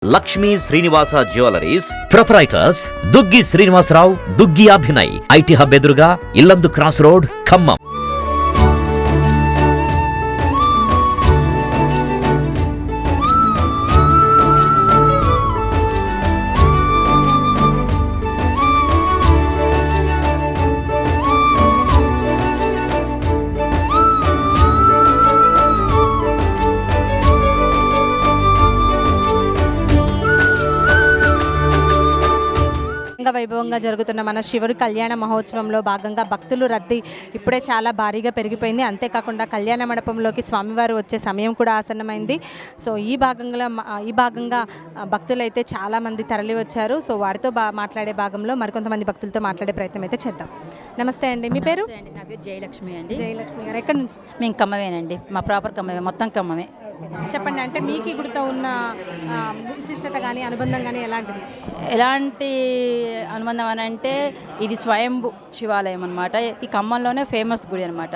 Lakshmi Srinivasa jewelleries proprietors Duggi Srinivasarao, Duggi Abhinay, IT hub ఎదురుగా Yellandu cross road, Khammam. వైభవంగా జరుగుతున్న మన శివుడి కళ్యాణ మహోత్సవంలో భాగంగా భక్తులు రద్దీ ఇప్పుడే చాలా భారీగా పెరిగిపోయింది. అంతేకాకుండా కళ్యాణ మండపంలోకి స్వామివారు వచ్చే సమయం కూడా ఆసన్నమైంది. సో ఈ భాగంగా భక్తులు అయితే చాలామంది తరలి వచ్చారు. సో వారితో మాట్లాడే భాగంలో మరికొంతమంది భక్తులతో మాట్లాడే ప్రయత్నం అయితే చేద్దాం. నమస్తే అండి, మీ పేరు? నా పేరు జయలక్ష్మి అండి. జయలక్ష్మి గారు ఎక్కడి నుంచి? మేము ఖమ్మమేనండి, మా ప్రాపర్ ఖమ్మమే, మొత్తం ఖమ్మమే. చెప్పండి, అంటే మీకు ఈ గుడితో ఉన్న విశిష్టత కానీ అనుబంధం కానీ ఎలాంటిది? ఎలాంటి అనుబంధం అని అంటే ఇది స్వయంభు శివాలయం అనమాట. ఈ ఖమ్మంలోనే ఫేమస్ గుడి అనమాట.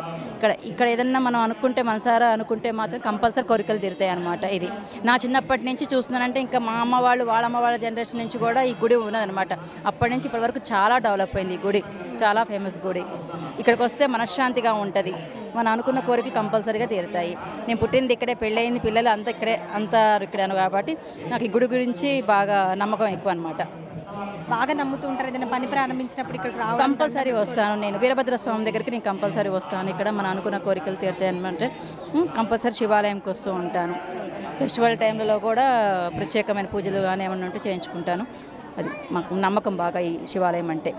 ఇక్కడ ఏదన్నా మనం అనుకుంటే, మనసారా అనుకుంటే మాత్రం కంపల్సరీ కోరికలు తీరుతాయి అనమాట. ఇది నా చిన్నప్పటి నుంచి చూస్తున్నానంటే, ఇంకా మా అమ్మ వాళ్ళు, వాళ్ళ అమ్మ వాళ్ళ జనరేషన్ నుంచి కూడా ఈ గుడి ఉన్నదనమాట. అప్పటి నుంచి ఇప్పటి వరకు చాలా డెవలప్ అయింది ఈ గుడి, చాలా ఫేమస్ గుడి. ఇక్కడికి వస్తే మనశ్శాంతిగా ఉంటుంది, మనం అనుకున్న కోరికలు కంపల్సరీగా తీరుతాయి. నేను పుట్టింది ఇక్కడే, పెళ్ళయింది, పిల్లలు అంతా ఇక్కడే కాబట్టి నాకు ఈ గుడి గురించి బాగా నమ్మకం ఎక్కువ అనమాట. బాగా నమ్ముతూ ఉంటారు. ఏదైనా పని ప్రారంభించినప్పుడు ఇక్కడ రావాలి? కంపల్సరీ వస్తాను. నేను వీరభద్ర స్వామి దగ్గరికి నేను కంపల్సరీ వస్తాను. ఇక్కడ మనం అనుకున్న కోరికలు తీరుతాయి అనమాట. కంపల్సరీ శివాలయంకి వస్తూ ఉంటాను. ఫెస్టివల్ టైంలలో కూడా ప్రత్యేకమైన పూజలు కానీ ఏమన్నా ఉంటే చేయించుకుంటాను. అది మాకు నమ్మకం బాగా ఈ శివాలయం అంటే.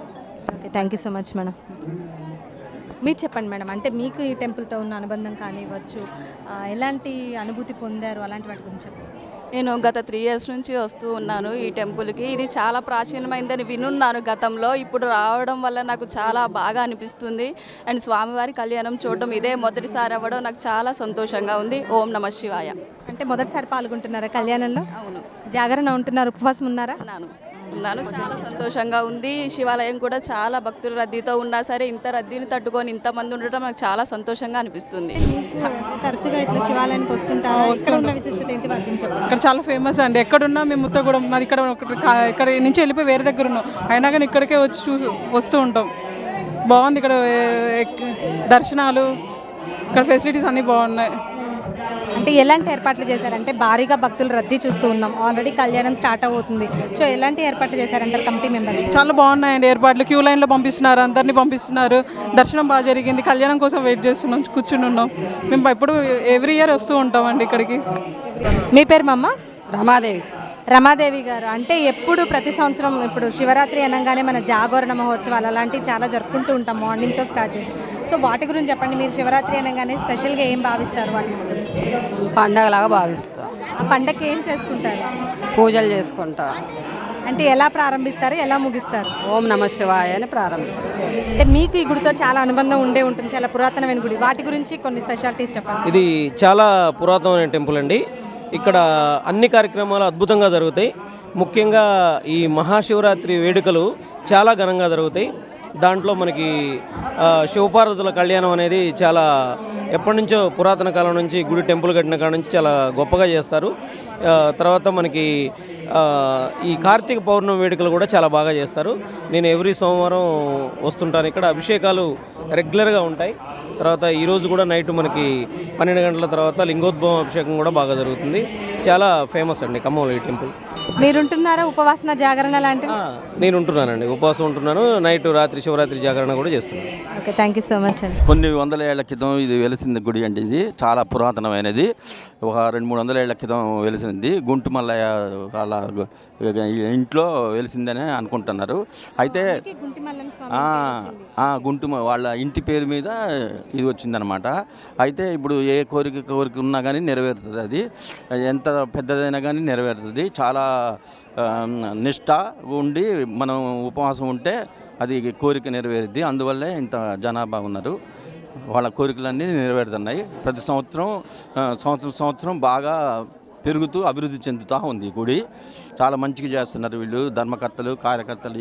Okay, thank you so much madam. మీరు చెప్పండి మేడం, అంటే మీకు ఈ టెంపుల్తో ఉన్న అనుబంధం కానివ్వచ్చు, ఎలాంటి అనుభూతి పొందారు, అలాంటి వాటి గురించి చెప్పండి. నేను గత 3 years నుంచి వస్తూ ఉన్నాను ఈ టెంపుల్కి. ఇది చాలా ప్రాచీనమైందని వినున్నాను గతంలో. ఇప్పుడు రావడం వల్ల నాకు చాలా బాగా అనిపిస్తుంది. అండ్ స్వామివారి కళ్యాణం చూడడం ఇదే మొదటిసారి అవ్వడం నాకు చాలా సంతోషంగా ఉంది. ఓం నమ శివాయ. అంటే మొదటిసారి పాల్గొంటున్నారా కళ్యాణంలో? అవును, జాగరణ ఉంటున్నారు, ఉపవాసం ఉన్నారా? ఉన్నాను. చాలా సంతోషంగా ఉంది. శివాలయం కూడా చాలా భక్తుల రద్దీతో ఉన్నా సరే ఇంత రద్దీని తట్టుకొని ఇంతమంది ఉండటం నాకు చాలా సంతోషంగా అనిపిస్తుంది. తరచుగా ఇట్లా శివాలయానికి వస్తుంటారు, ఇక్కడ ఉన్న విశిష్టత ఏంటి వాటిని చెప్పండి. ఇక్కడ చాలా ఫేమస్ అండి. ఎక్కడున్నా మేము ముత్తగూడెం, మరి ఇక్కడ నుంచి వెళ్ళిపోయి వేరే దగ్గర ఉన్నాం, అయినా కానీ ఇక్కడికే వచ్చి వస్తూ ఉంటాం. బాగుంది ఇక్కడ దర్శనాలు, ఇక్కడ ఫెసిలిటీస్ అన్నీ బాగున్నాయి. అంటే ఎలాంటి ఏర్పాట్లు చేశారంటే, భారీగా భక్తులు రద్దీ చూస్తూ ఉన్నాం, ఆల్రెడీ కళ్యాణం స్టార్ట్ అవుతుంది. సో ఎలాంటి ఏర్పాట్లు చేశారంటారు కమిటీ మెంబర్స్? చాలా బాగున్నాయండి ఏర్పాట్లు. క్యూ లైన్లో పంపిస్తున్నారు, అందరినీ పంపిస్తున్నారు. దర్శనం బాగా జరిగింది. కళ్యాణం కోసం వెయిట్ చేస్తున్నాం, కూర్చుని ఉన్నాం. మేము ఎప్పుడు ఎవ్రీ ఇయర్ వస్తూ ఉంటామండి ఇక్కడికి. మీ పేరు మమ్మ? రమాదేవి. రమాదేవి గారు, అంటే ఎప్పుడు ప్రతి సంవత్సరం ఇప్పుడు శివరాత్రి అనగానే మన జాగరణ మహోత్సవాలు అలాంటివి చాలా జరుపుకుంటూ ఉంటాం, మార్నింగ్తో స్టార్ట్ చేసి. సో వాటి గురించి చెప్పండి. మీరు శివరాత్రి అనగానే స్పెషల్గా ఏం భావిస్తారు? వాటి గురించి. పండగలాగా భావిస్తాం. ఆ పండగకి ఏం చేసుకుంటారు? పూజలు చేసుకుంటా. అంటే ఎలా ప్రారంభిస్తారు, ఎలా ముగిస్తారు? ఓం నమ శివాయ అని ప్రారంభిస్తాం. అంటే మీకు ఈ గుడితో చాలా అనుబంధం ఉండే ఉంటుంది, చాలా పురాతనమైన గుడి. వాటి గురించి కొన్ని స్పెషాలిటీస్ చెప్పండి. ఇది చాలా పురాతనమైన టెంపుల్ అండి. ఇక్కడ అన్ని కార్యక్రమాలు అద్భుతంగా జరుగుతాయి. ముఖ్యంగా ఈ మహాశివరాత్రి వేడుకలు చాలా ఘనంగా జరుగుతాయి. దాంట్లో మనకి శివపార్వతుల కళ్యాణం అనేది చాలా ఎప్పటి నుంచో పురాతన కాలం నుంచి గుడి టెంపుల్ కట్టిన కాడ నుంచి చాలా గొప్పగా చేస్తారు. తర్వాత మనకి ఈ కార్తీక పౌర్ణమి వేడుకలు కూడా చాలా బాగా చేస్తారు. నేను ఎవ్రీ సోమవారం వస్తుంటాను. ఇక్కడ అభిషేకాలు రెగ్యులర్గా ఉంటాయి. తర్వాత ఈరోజు కూడా నైట్ మనకి 12 గంటల తర్వాత లింగోద్భవం అభిషేకం కూడా బాగా జరుగుతుంది. చాలా ఫేమస్ అండి ఖమ్మంలో ఈ టెంపుల్. మీరుంటున్నారా ఉపవాసన, జాగరణ లాంటివి? నేను ఉంటున్నానండి, ఉపవాసం ఉంటున్నాను. నైట్ రాత్రి శివరాత్రి జాగరణ కూడా చేస్తున్నాను. Okay, thank you so much అండి. కొన్ని వందల ఏళ్ల క్రితం ఇది వెలిసింది గుడి అండి. ఇది చాలా పురాతనమైనది. ఒక 200-300 ఏళ్ల క్రితం వెలిసింది. గుంటు మల్లయ్య వాళ్ళ ఇంట్లో వెలిసిందని అనుకుంటున్నారు. అయితే వాళ్ళ ఇంటి పేరు మీద ఇది వచ్చిందనమాట. అయితే ఇప్పుడు ఏ కోరిక ఉన్నా కానీ నెరవేరుతుంది. అది ఎంత పెద్దదైనా కానీ నెరవేరుతుంది. చాలా నిష్ఠ ఉండి మనం ఉపవాసం ఉంటే అది కోరిక నెరవేరుద్ది. అందువల్లే ఇంత జనాభా ఉన్నారు. వాళ్ళ కోరికలన్నీ నెరవేరుతున్నాయి. ప్రతి సంవత్సరం బాగా పెరుగుతూ అభివృద్ధి చెందుతూ ఉంది ఈ గుడి. చాలా మంచిగా చేస్తున్నారు వీళ్ళు, ధర్మకర్తలు, కార్యకర్తలు,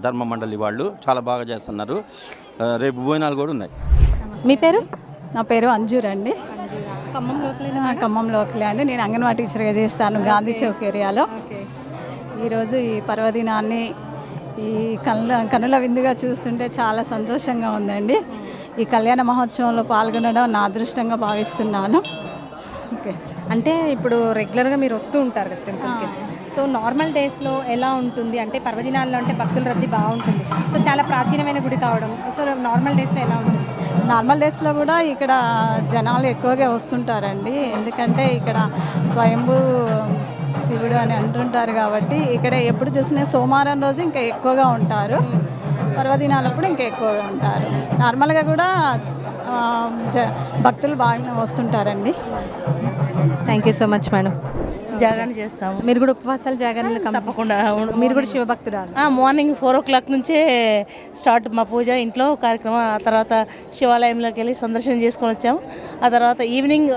ధర్మ మండలి వాళ్ళు చాలా బాగా చేస్తున్నారు. రేపు భోజనాలు కూడా ఉన్నాయి. మీ పేరు? నా పేరు అంజూర్ అండి. ఖమ్మం లోకలేనా? ఖమ్మం లోకలే అండి. నేను అంగన్వాడీ టీచర్గా చేస్తాను గాంధీ చౌక్ ఏరియాలో. ఓకే. ఈరోజు ఈ పర్వదినాన్ని ఈ కనుల విందుగా చూస్తుంటే చాలా సంతోషంగా ఉందండి. ఈ కళ్యాణ మహోత్సవంలో పాల్గొనడం నా అదృష్టంగా భావిస్తున్నాను. ఓకే. అంటే ఇప్పుడు రెగ్యులర్గా మీరు వస్తూ ఉంటారు కదా టెంపుల్కి. సో నార్మల్ డేస్లో ఎలా ఉంటుంది? అంటే పర్వదినాల్లో అంటే భక్తుల రద్దీ బాగుంటుంది. సో చాలా ప్రాచీనమైన గుడి కావడం. సో నార్మల్ డేస్లో ఎలా ఉంటుంది? నార్మల్ డేస్లో కూడా ఇక్కడ జనాలు ఎక్కువగా వస్తుంటారండి. ఎందుకంటే ఇక్కడ స్వయంభూ శివుడు అని అంటుంటారు కాబట్టి ఇక్కడ ఎప్పుడు చూసినా సోమవారం రోజు ఇంకా ఎక్కువగా ఉంటారు, పర్వదినాలప్పుడు ఇంకా ఎక్కువగా ఉంటారు. నార్మల్గా కూడా భక్తులు బాగా వస్తుంటారండి. Thank you so much madam. జాగరణ చేస్తాము. మీరు కూడా ఉపవాసాలు జాగరణలు తప్పకుండా. మీరు కూడా శివభక్తురాలు? మార్నింగ్ 4 o'clock నుంచే స్టార్ట్ మా పూజ, ఇంట్లో కార్యక్రమం. ఆ తర్వాత శివాలయంలోకి వెళ్ళి సందర్శనం చేసుకొని వచ్చాము. ఆ తర్వాత ఈవినింగ్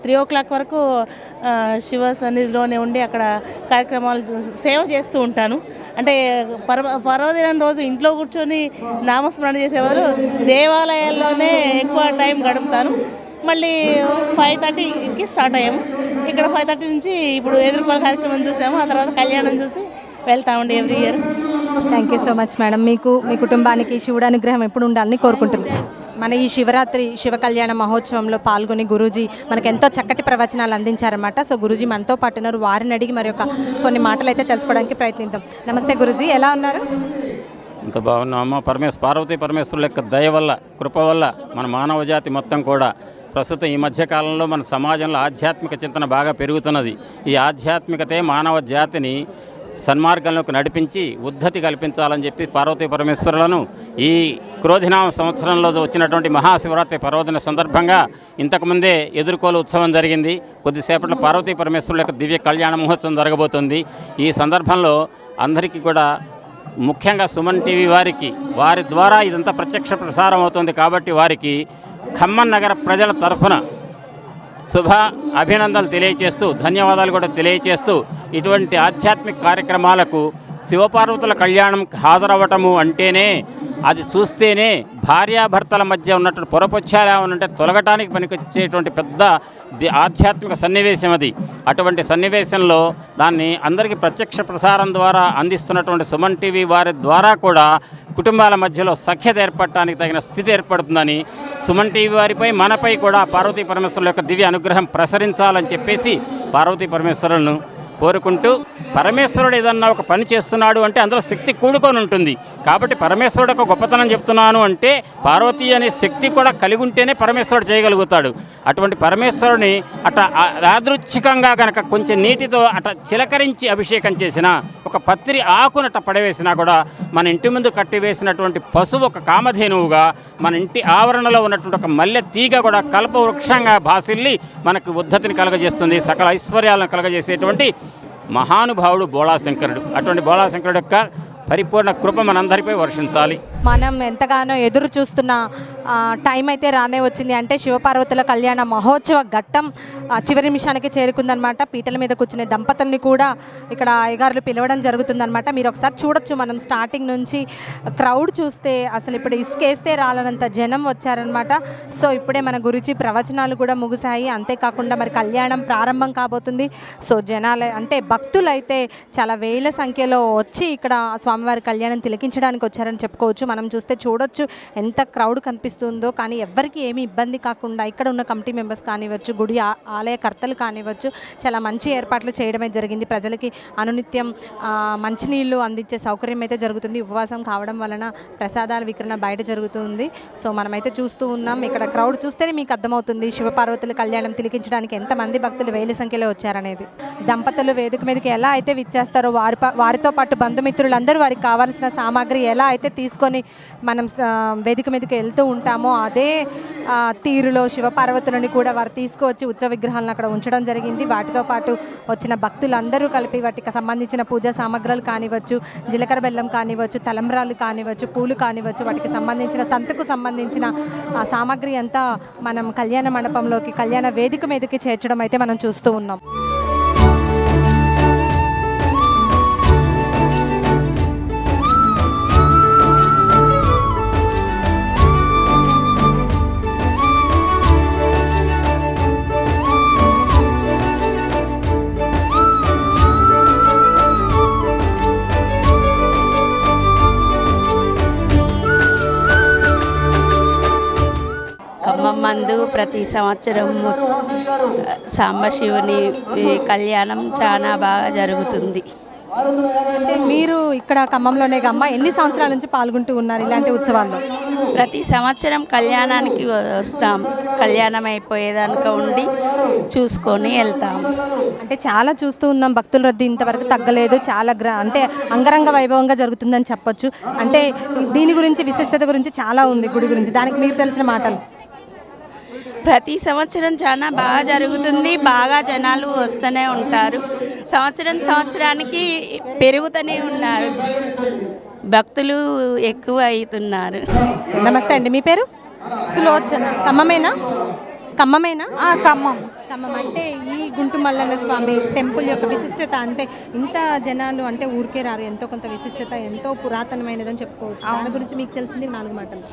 3 o'clock వరకు శివ సన్నిధిలోనే ఉండి అక్కడ కార్యక్రమాలు సేవ చేస్తూ ఉంటాను. అంటే పర్వదినం రోజు ఇంట్లో కూర్చొని నామస్మరణ చేసేవారు, దేవాలయాల్లోనే ఎక్కువ టైం గడుపుతాను. మళ్ళీ 5:30కి స్టార్ట్ అయ్యాము. ఇక్కడ 5:30 నుంచి ఇప్పుడు ఎదుర్కోల కార్యక్రమం చూసాము. ఆ తర్వాత కళ్యాణం చూసి వెళ్తామండి every year. Thank you so much madam. మీకు మీ కుటుంబానికి శివుడు అనుగ్రహం ఎప్పుడు ఉండాలని కోరుకుంటున్నాను. మన ఈ శివరాత్రి శివ కళ్యాణ మహోత్సవంలో పాల్గొని గురూజీ మనకు ఎంతో చక్కటి ప్రవచనాలు అందించారన్నమాట. సో గురూజీ మనతో పాటు ఉన్నారు. వారిని అడిగి మరి కొన్ని మాటలు అయితే తెలుసుకోవడానికి ప్రయత్నిద్దాం. నమస్తే గురూజీ, ఎలా ఉన్నారు? ఇంత బాగున్నామా? పార్వతీ పరమేశ్వరుల యొక్క దయ వల్ల, కృప వల్ల మన మానవ జాతి మొత్తం కూడా ప్రస్తుతం ఈ మధ్యకాలంలో మన సమాజంలో ఆధ్యాత్మిక చింతన బాగా పెరుగుతున్నది. ఈ ఆధ్యాత్మికతే మానవ జాతిని సన్మార్గంలోకి నడిపించి ఉద్ధతి కల్పించాలని చెప్పి పార్వతీ పరమేశ్వరులను ఈ క్రోధినామ సంవత్సరంలో వచ్చినటువంటి మహాశివరాత్రి పర్వదిన సందర్భంగా ఇంతకుముందే ఎదుర్కోలు ఉత్సవం జరిగింది. కొద్దిసేపట్లో పార్వతీ పరమేశ్వరుల యొక్క దివ్య కళ్యాణ మహోత్సవం జరగబోతుంది. ఈ సందర్భంలో అందరికీ కూడా ముఖ్యంగా సుమన్ టీవీ వారి ద్వారా ఇదంతా ప్రత్యక్ష ప్రసారం అవుతుంది కాబట్టి వారికి ఖమ్మం నగర ప్రజల తరఫున శుభ అభినందనలు తెలియచేస్తూ, ధన్యవాదాలు కూడా తెలియచేస్తూ, ఇటువంటి ఆధ్యాత్మిక కార్యక్రమాలకు శివపార్వతుల కళ్యాణం హాజరవ్వటము అంటేనే, అది చూస్తేనే భార్యాభర్తల మధ్య ఉన్నటువంటి పొరపొచ్చారా అంటే తొలగటానికి పనికొచ్చేటువంటి పెద్ద ఆధ్యాత్మిక సన్నివేశం అది. అటువంటి సన్నివేశంలో దాన్ని అందరికీ ప్రత్యక్ష ప్రసారం ద్వారా అందిస్తున్నటువంటి సుమన్ టీవీ వారి ద్వారా కూడా కుటుంబాల మధ్యలో సఖ్యత ఏర్పడటానికి తగిన స్థితి ఏర్పడుతుందని, సుమన్ టీవీ వారిపై మనపై కూడా పార్వతీ పరమేశ్వరుల యొక్క దివ్య అనుగ్రహం ప్రసరించాలని చెప్పేసి పార్వతీ పరమేశ్వరులను కోరుకుంటూ, పరమేశ్వరుడు ఏదన్నా ఒక పని చేస్తున్నాడు అంటే అందులో శక్తి కూడుకొని ఉంటుంది. కాబట్టి పరమేశ్వరుడు ఒక గొప్పతనం చెప్తున్నాను అంటే పార్వతీ అనే శక్తి కూడా కలిగి ఉంటేనే పరమేశ్వరుడు చేయగలుగుతాడు. అటువంటి పరమేశ్వరుని యాదృచ్ఛికంగా కనుక కొంచెం నీటితో చిలకరించి అభిషేకం చేసిన, ఒక పత్రి ఆకునట పడవేసినా కూడా మన ఇంటి ముందు కట్టివేసినటువంటి పశువు ఒక కామధేనువుగా, మన ఇంటి ఆవరణలో ఉన్నటువంటి ఒక మల్లె తీగ కూడా కల్ప వృక్షంగా భాసిల్లి మనకు ఉద్ధతిని కలగజేస్తుంది, సకల ఐశ్వర్యాలను కలగజేసేటువంటి మహానుభావుడు బోళాశంకరుడు. అటువంటి బోళాశంకరుడు యొక్క పరిపూర్ణ కృప మనందరిపై వర్షించాలి. మనం ఎంతగానో ఎదురు చూస్తున్న టైం అయితే రానే వచ్చింది. అంటే శివపార్వతుల కళ్యాణ మహోత్సవ ఘట్టం చివరి నిమిషానికి చేరుకుందనమాట. పీటల మీద కూర్చునే దంపతుల్ని కూడా ఇక్కడ అయ్యగారులు పిలవడం జరుగుతుందనమాట. మీరు ఒకసారి చూడొచ్చు, మనం స్టార్టింగ్ నుంచి క్రౌడ్ చూస్తే అసలు ఇప్పుడు ఇసుకేస్తే రాలనంత జనం వచ్చారనమాట. సో ఇప్పుడే మన గురించి ప్రవచనాలు కూడా ముగిశాయి. అంతేకాకుండా మరి కళ్యాణం ప్రారంభం కాబోతుంది. సో జనాలు అంటే భక్తులైతే చాలా వేల సంఖ్యలో వచ్చి ఇక్కడ స్వామివారి కళ్యాణం తిలకించడానికి వచ్చారని చెప్పుకోవచ్చు. మనం చూస్తే చూడొచ్చు ఎంత క్రౌడ్ కనిపిస్తుందో. కానీ ఎవరికి ఏమీ ఇబ్బంది కాకుండా ఇక్కడ ఉన్న కమిటీ మెంబర్స్ కానివ్వచ్చు, గుడి ఆలయకర్తలు కానివ్వచ్చు, చాలా మంచి ఏర్పాట్లు చేయడమే జరిగింది. ప్రజలకి అనునిత్యం మంచినీళ్ళు అందించే సౌకర్యం అయితే జరుగుతుంది. ఉపవాసం కావడం వలన ప్రసాదాల విక్రయణ బయట జరుగుతుంది. సో మనమైతే చూస్తూ ఉన్నాం. ఇక్కడ క్రౌడ్ చూస్తేనే మీకు అర్థమవుతుంది శివపార్వతుల కళ్యాణం తిలకించడానికి ఎంతమంది భక్తులు వేల సంఖ్యలో వచ్చారనేది. దంపతులు వేదిక మీదకి ఎలా అయితే విచ్చేస్తారో వారితో పాటు బంధుమిత్రులందరూ వారికి కావాల్సిన సామాగ్రి ఎలా అయితే తీసుకొని మనం వేదిక మీదకి వెళ్తూ ఉంటామో అదే తీరులో శివపార్వతులని కూడా వారు తీసుకువచ్చి ఉత్సవ విగ్రహాలను అక్కడ ఉంచడం జరిగింది. వాటితో పాటు వచ్చిన భక్తులందరూ కలిపి వాటికి సంబంధించిన పూజా సామాగ్రులు కానివ్వచ్చు, జీలకర్ర బెల్లం కానివ్వచ్చు, తలంబ్రాలు కానివ్వచ్చు, పూలు కానివ్వచ్చు, వాటికి సంబంధించిన తంతుకు సంబంధించిన సామాగ్రి అంతా మనం కళ్యాణ మండపంలోకి, కళ్యాణ వేదిక మీదకి చేర్చడం అయితే మనం చూస్తూ ఉన్నాం. ప్రతి సంవత్సరం సాంబశివుని కళ్యాణం చాలా బాగా జరుగుతుంది. అంటే మీరు ఇక్కడ ఖమ్మంలోనే అమ్మ ఎన్ని సంవత్సరాల నుంచి పాల్గొంటూ ఉన్నారు ఇలాంటి ఉత్సవాల్లో? ప్రతి సంవత్సరం కళ్యాణానికి వస్తాం, కళ్యాణం అయిపోయేదానిక ఉండి చూసుకొని వెళ్తాం. అంటే చాలా చూస్తూ ఉన్నాం, భక్తుల రద్దీ ఇంతవరకు తగ్గలేదు, చాలా అంటే అంగరంగ వైభవంగా జరుగుతుందని చెప్పొచ్చు. అంటే దీని గురించి విశిష్టత గురించి చాలా ఉంది గుడి గురించి, దానికి మీకు తెలిసిన మాటలు? ప్రతి సంవత్సరం చాలా బాగా జరుగుతుంది, బాగా జనాలు వస్తూనే ఉంటారు, సంవత్సరానికి పెరుగుతూనే ఉన్నారు, భక్తులు ఎక్కువ అవుతున్నారు. నమస్తే అండి, మీ పేరు? సులోచన. ఖమ్మమేనా? ఖమ్మం. ఖమ్మం అంటే ఈ గుంటు మల్లన్న స్వామి టెంపుల్ యొక్క విశిష్టత అంటే ఇంత జనాలు అంటే ఊరికే రారు, ఎంతో కొంత విశిష్టత ఎంతో పురాతనమైనదని చెప్పుకోవచ్చు. దాని గురించి మీకు తెలిసింది 4 మాటలు.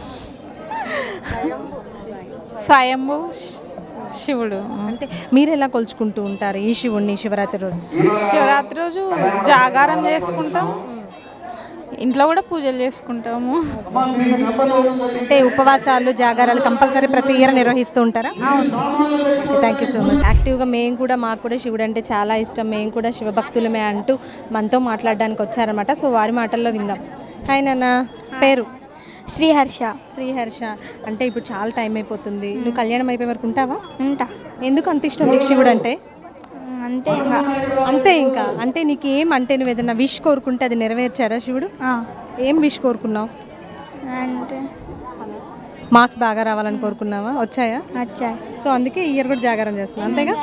స్వయంభూ శివుడు. అంటే మీరు ఎలా కొలుచుకుంటూ ఉంటారు ఈ శివుడిని శివరాత్రి రోజు? శివరాత్రి రోజు జాగారం చేసుకుంటాం, ఇంట్లో కూడా పూజలు చేసుకుంటాము. అంటే ఉపవాసాలు జాగారాలు కంపల్సరీ ప్రతి ఇయర్ నిర్వహిస్తూ ఉంటారా? Thank you so much. యాక్టివ్గా మేము కూడా, మాకు కూడా శివుడు అంటే చాలా ఇష్టం, మేము కూడా శివభక్తులమే అంటూ మనతో మాట్లాడడానికి వచ్చారనమాట. సో వారి మాటల్లో విందాం. హాయ్ నాన్న, పేరు? శ్రీహర్ష. అంటే ఇప్పుడు చాలా టైం అయిపోతుంది, నువ్వు కళ్యాణం అయిపోయే వరకు ఉంటావా? ఉంటా. ఎందుకు అంత ఇష్టం నీకు శివుడు అంటే? అంతే ఇంకా అంటే నీకు ఏం అంటే నువ్వు ఏదైనా విష్ కోరుకుంటే అది నెరవేర్చారా శివుడు? ఏం విష్ కోరుకున్నావు? అంటే మార్క్స్ బాగా రావాలని కోరుకున్నావా? వచ్చాయా? వచ్చాయి. సో అందుకే ఈ ఇయర్ కూడా జాగారం చేస్తున్నావు అంతేగా?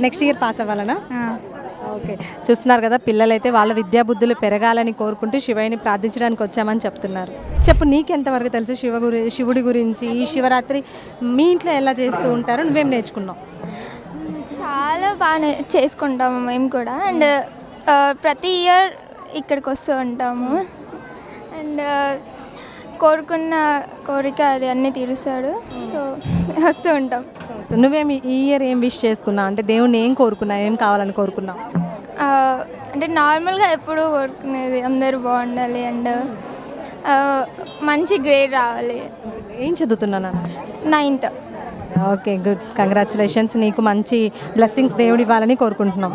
నెక్స్ట్ ఇయర్ పాస్ అవ్వాలనా? ఓకే, చూస్తున్నారు కదా, పిల్లలైతే వాళ్ళ విద్యాబుద్ధులు పెరగాలని కోరుకుంటూ శివయ్యని ప్రార్థించడానికి వచ్చామని చెప్తున్నారు. చెప్పు, నీకెంతవరకు తెలుసు శివుడి గురించి? ఈ శివరాత్రి మీ ఇంట్లో ఎలా చేస్తూ ఉంటారు, నువ్వేం నేర్చుకున్నావు? చాలా బాగా చేసుకుంటాము మేము కూడా. అండ్ ప్రతి ఇయర్ ఇక్కడికి వస్తూ ఉంటాము. అండ్ కోరుకున్న కోరిక అది అన్నీ తీరుస్తాడు, సో వస్తూ ఉంటాం. నువ్వేం ఈ ఇయర్ ఏం విష్ చేసుకున్నావు? అంటే దేవుణ్ణి ఏం కోరుకున్నావు, ఏం కావాలని కోరుకున్నావు? అంటే నార్మల్గా ఎప్పుడూ కోరుకునేది అందరూ బాగుండాలి అండ్ మంచి గ్రేడ్ రావాలి. ఏం చదువుతున్నాను? 9th. Okay, good, congratulations. నీకు మంచి బ్లెస్సింగ్స్ దేవుడు ఇవ్వాలని కోరుకుంటున్నాం.